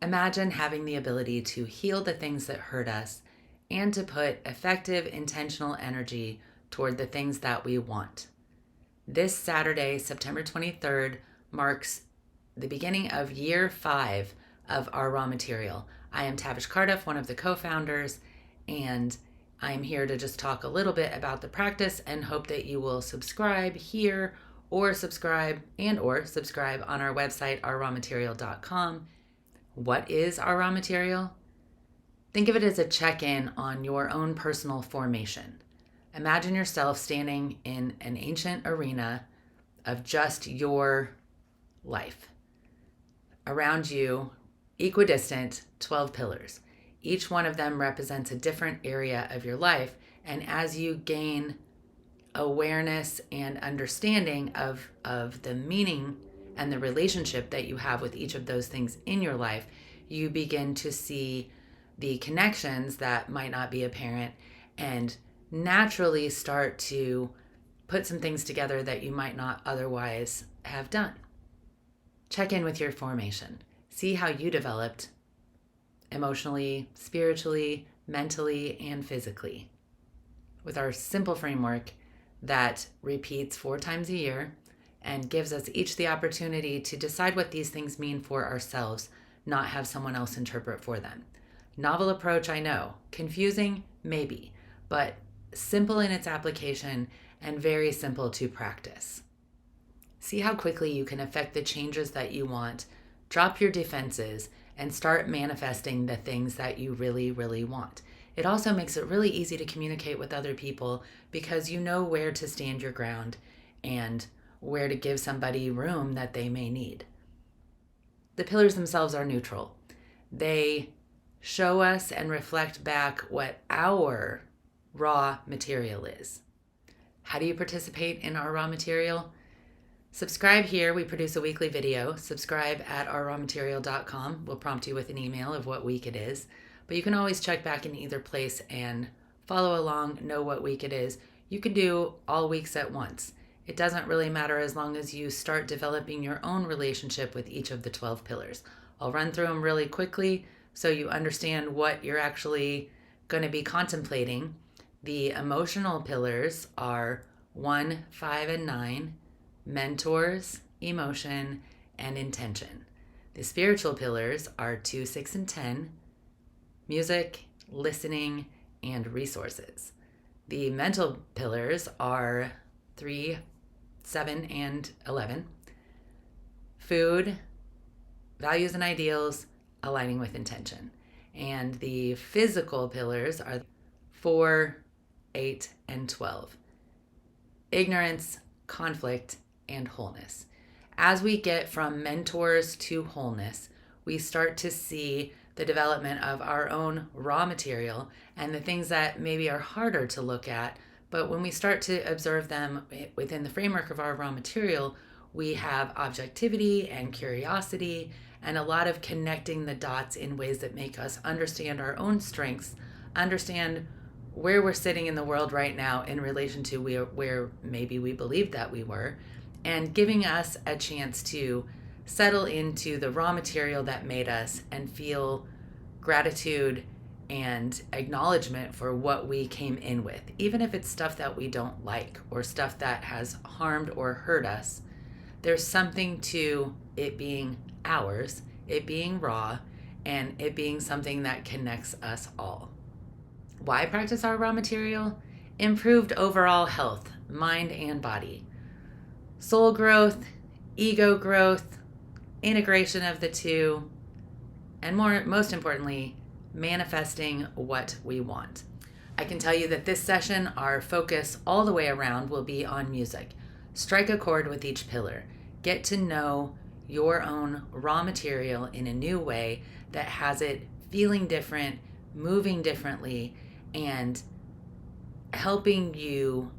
Imagine having the ability to heal the things that hurt us and to put effective, intentional energy toward the things that we want. This Saturday, September 23rd, marks the beginning of year 5 of our raw material. I am Tavish Cardiff, one of the co-founders, and I'm here to just talk a little bit about the practice and hope that you will subscribe here or subscribe on our website, ourrawmaterial.com. What is our raw material? Think of it as a check-in on your own personal formation. Imagine yourself standing in an ancient arena of just your life. Around you, equidistant, 12 pillars. Each one of them represents a different area of your life, and as you gain awareness and understanding of the meaning and the relationship that you have with each of those things in your life, you begin to see the connections that might not be apparent and naturally start to put some things together that you might not otherwise have done. Check in with your formation. See how you developed emotionally, spiritually, mentally, and physically with our simple framework that repeats 4 times a year and gives us each the opportunity to decide what these things mean for ourselves, not have someone else interpret for them. Novel approach, I know. Confusing, maybe, but simple in its application and very simple to practice. See how quickly you can affect the changes that you want, drop your defenses, and start manifesting the things that you really, really want. It also makes it really easy to communicate with other people because you know where to stand your ground and where to give somebody room that they may need. The pillars themselves are neutral. They show us and reflect back what our raw material is. How do you participate in our raw material? Subscribe here. We produce a weekly video. Subscribe at ourrawmaterial.com. We'll prompt you with an email of what week it is. But you can always check back in either place and follow along, know what week it is. You can do all weeks at once. It doesn't really matter as long as you start developing your own relationship with each of the 12 pillars. I'll run through them really quickly so you understand what you're actually going to be contemplating. The emotional pillars are 1, 5, and 9, mentors, emotion, and intention. The spiritual pillars are 2, 6, and 10, music, listening, and resources. The mental pillars are 3, 7, and 11, food, values and ideals, aligning with intention. And the physical pillars are 4, 8, and 12, ignorance, conflict, and wholeness. As we get from mentors to wholeness, we start to see the development of our own raw material and the things that maybe are harder to look at. But when we start to observe them within the framework of our raw material, we have objectivity and curiosity and a lot of connecting the dots in ways that make us understand our own strengths, understand where we're sitting in the world right now in relation to where maybe we believed that we were, and giving us a chance to settle into the raw material that made us and feel gratitude and acknowledgement for what we came in with. Even if it's stuff that we don't like or stuff that has harmed or hurt us, there's something to it being ours, it being raw, and it being something that connects us all. Why practice our raw material? Improved overall health, mind and body. Soul growth, ego growth, integration of the two, and most importantly, manifesting what we want. I can tell you that this session, our focus all the way around will be on music. Strike a chord with each pillar. Get to know your own raw material in a new way that has it feeling different, moving differently, and helping you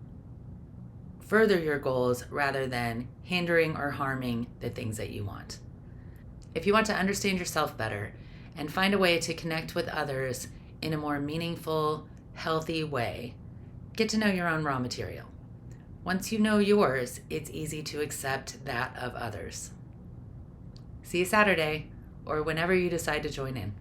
further your goals rather than hindering or harming the things that you want. If you want to understand yourself better and find a way to connect with others in a more meaningful, healthy way, get to know your own raw material. Once you know yours, it's easy to accept that of others. See you Saturday. or whenever you decide to join in.